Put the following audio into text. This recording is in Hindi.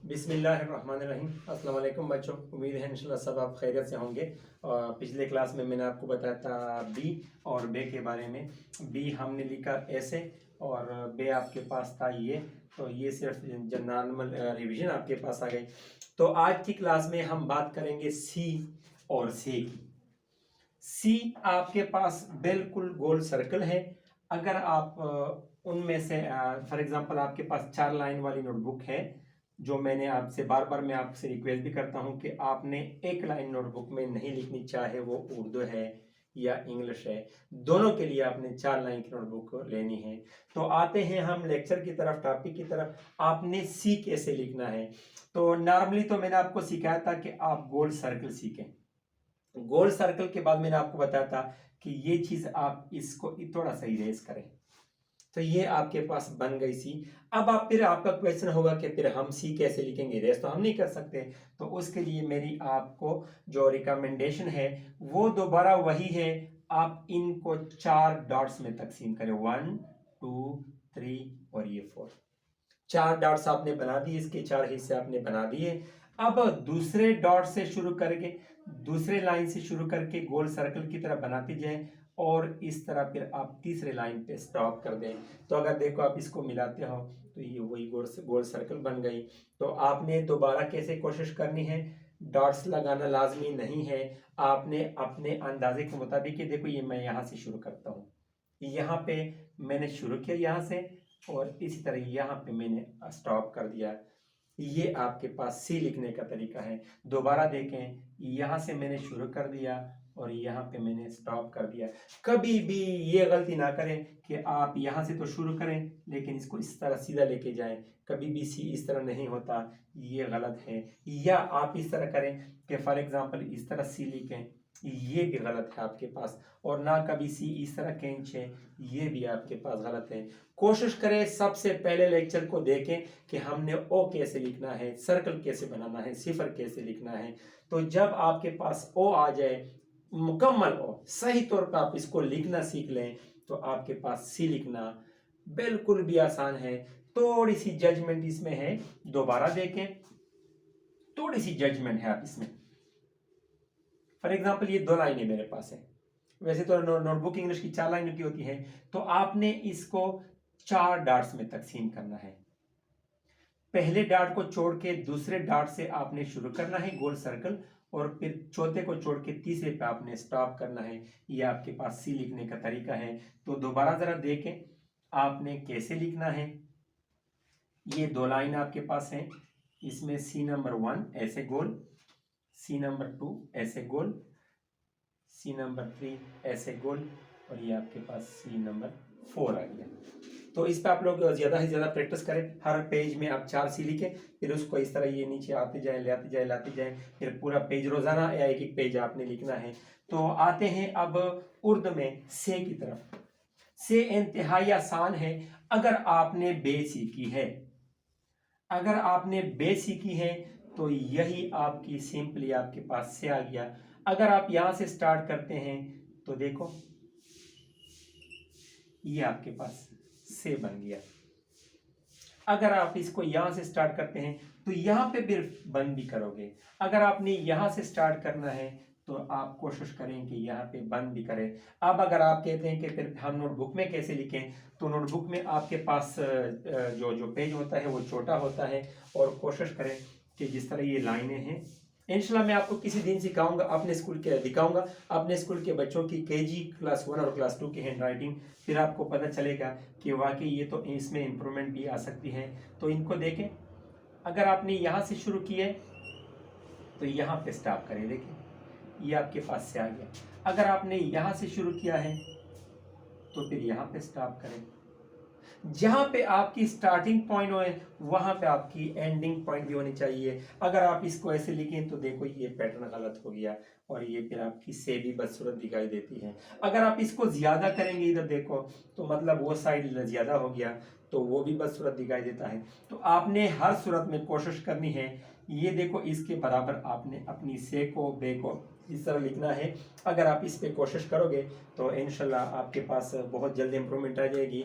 बिस्मिल्लाहिर्रहमानिर्रहीम। अस्सलाम वालेकुम बच्चों, उम्मीद है इंशाल्लाह सब आप खैरियत से होंगे। पिछले क्लास में मैंने आपको बताया था बी और बे के बारे में। बी हमने लिखा ऐसे और बे आपके पास था ये, तो ये सिर्फ नॉर्मल रिवीजन आपके पास आ गई। तो आज की क्लास में हम बात करेंगे सी और से की। सी आपके पास बिल्कुल गोल सर्कल है। अगर आप उनमें से फॉर एग्जांपल आपके पास 4 लाइन वाली नोटबुक है, जो मैंने आपसे बार बार मैं आपसे रिक्वेस्ट भी करता हूं कि आपने एक लाइन नोटबुक में नहीं लिखनी, चाहे वो उर्दू है या इंग्लिश है, दोनों के लिए आपने 4 लाइन की नोटबुक लेनी है। तो आते हैं हम लेक्चर की तरफ, टॉपिक की तरफ। आपने सी कैसे लिखना है। तो नॉर्मली तो मैंने आपको सिखाया था कि आप गोल सर्कल सीखें। गोल सर्कल के बाद मैंने आपको बताया था कि ये चीज आप इसको थोड़ा सा इरेज करें, तो ये आपके पास बन गई सी। अब आप फिर आपका क्वेश्चन होगा कि फिर हम सी कैसे लिखेंगे, इरेज तो हम नहीं कर सकते। तो उसके लिए मेरी आपको जो रिकमेंडेशन है वो दोबारा वही है, आप इनको 4 डॉट्स में तकसीम करें, 1 2 3 और ये 4। 4 डॉट्स आपने बना दिए, इसके 4 हिस्से आपने बना दिए। अब दूसरे डॉट से शुरू करके, दूसरे लाइन से शुरू करके गोल सर्कल की तरह बनाते जाएं और इस तरह फिर आप तीसरे लाइन पे स्टॉप कर दें। तो अगर देखो आप इसको मिलाते हो तो ये वही गोल सर्कल बन गई। तो आपने दोबारा कैसे कोशिश करनी है, डॉट्स लगाना लाजमी नहीं है, आपने अपने अंदाजे के मुताबिक। देखो ये मैं यहाँ से शुरू करता हूँ, यहाँ पे मैंने शुरू किया यहाँ से और इसी तरह यहाँ पे मैंने स्टॉप कर दिया। ये आपके पास सी लिखने का तरीका है। दोबारा देखें, यहाँ से मैंने शुरू कर दिया और यहाँ पे मैंने स्टॉप कर दिया। कभी भी ये गलती ना करें कि आप यहाँ से तो शुरू करें लेकिन इसको इस तरह सीधा लेके जाएं। कभी भी सी इस तरह नहीं होता, ये गलत है। या आप इस तरह करें कि फॉर एग्जांपल इस तरह सी लिखें, ये भी गलत है आपके पास। और ना कभी सी इस तरह खींचे, ये भी आपके पास गलत है। कोशिश करें सबसे पहले लेक्चर को देखें कि हमने ओ कैसे लिखना है, सर्कल कैसे बनाना है, सिफर कैसे लिखना है। तो जब आपके पास ओ आ जाए, मुकम्मल ओ, सही तौर पर आप इसको लिखना सीख लें, तो आपके पास सी लिखना बिल्कुल भी आसान है। थोड़ी सी जजमेंट इसमें है, दोबारा देखें, थोड़ी सी जजमेंट है आप इसमें। फॉर एग्जाम्पल ये 2 लाइनें मेरे पास है, वैसे तो नोटबुक इंग्लिश की 4 लाइनों की होती है, तो आपने इसको 4 डॉट्स में तकसीम करना है। पहले डॉट को छोड़ के दूसरे डॉट से आपने शुरू करना है गोल सर्कल, और फिर चौथे को छोड़ के तीसरे पे आपने स्टॉप करना है। ये आपके पास सी लिखने का तरीका है। तो दोबारा जरा देखें आपने कैसे लिखना है। ये 2 लाइन आपके पास हैं, इसमें सी नंबर 1 ऐसे गोल, सी नंबर 2 ऐसे गोल, सी नंबर 3 ऐसे गोल, और ये आपके पास सी नंबर 4 आ गया। तो इस पे आप लोग ज़्यादा से ज़्यादा प्रैक्टिस करें। हर पेज में आप 4 सी लिखें, फिर उसको इस तरह ये नीचे आते जाएं, लाते जाएं, लाते जाएं, फिर पूरा पेज रोज़ाना या एक एक पेज आपने लिखना है। तो आते हैं अब उर्दू में से की तरफ। से इंतहाई आसान है अगर आपने बे सीखी है। अगर आपने बे सीखी है तो यही आपकी सिंपली आपके पास से आ गया। अगर आप यहां से स्टार्ट करते हैं तो देखो ये आपके पास से बन गया। अगर आप इसको यहां से स्टार्ट करते हैं तो यहां पे भी बंद भी करोगे। अगर आपने यहां से स्टार्ट करना है तो आप कोशिश करें कि यहाँ पे बंद भी करें। अब अगर आप कहते हैं कि फिर हम नोटबुक में कैसे लिखें, तो नोटबुक में आपके पास जो पेज होता है वो छोटा होता है, और कोशिश करें कि जिस तरह ये लाइनें हैं, इंशाल्लाह मैं आपको किसी दिन सिखाऊंगा, अपने स्कूल के दिखाऊंगा अपने स्कूल के बच्चों की केजी क्लास 1 और क्लास 2 की हैंड राइटिंग। फिर आपको पता चलेगा कि वाकई ये तो इसमें इम्प्रूवमेंट भी आ सकती है। तो इनको देखें, अगर आपने यहाँ से शुरू किए तो यहाँ पे स्टॉप करें, देखें ये आपके पास से आ गया। अगर आपने यहाँ से शुरू किया है तो फिर यहाँ पे स्टॉप करें। जहां पे आपकी स्टार्टिंग पॉइंट हो वहां पे आपकी एंडिंग पॉइंट भी होनी चाहिए। अगर आप इसको ऐसे लिखें तो देखो ये पैटर्न गलत हो गया और ये फिर आपकी से भी बदसूरत दिखाई देती है। अगर आप इसको ज्यादा करेंगे, इधर देखो, तो मतलब वो साइड ज्यादा हो गया तो वो भी बदसूरत दिखाई देता है। तो आपने हर सूरत में कोशिश करनी है, ये देखो इसके बराबर आपने अपनी से को बे को इस तरह लिखना है। अगर आप इस पे कोशिश करोगे तो इंशाल्लाह आपके पास बहुत जल्दी इंप्रूवमेंट आ जाएगी।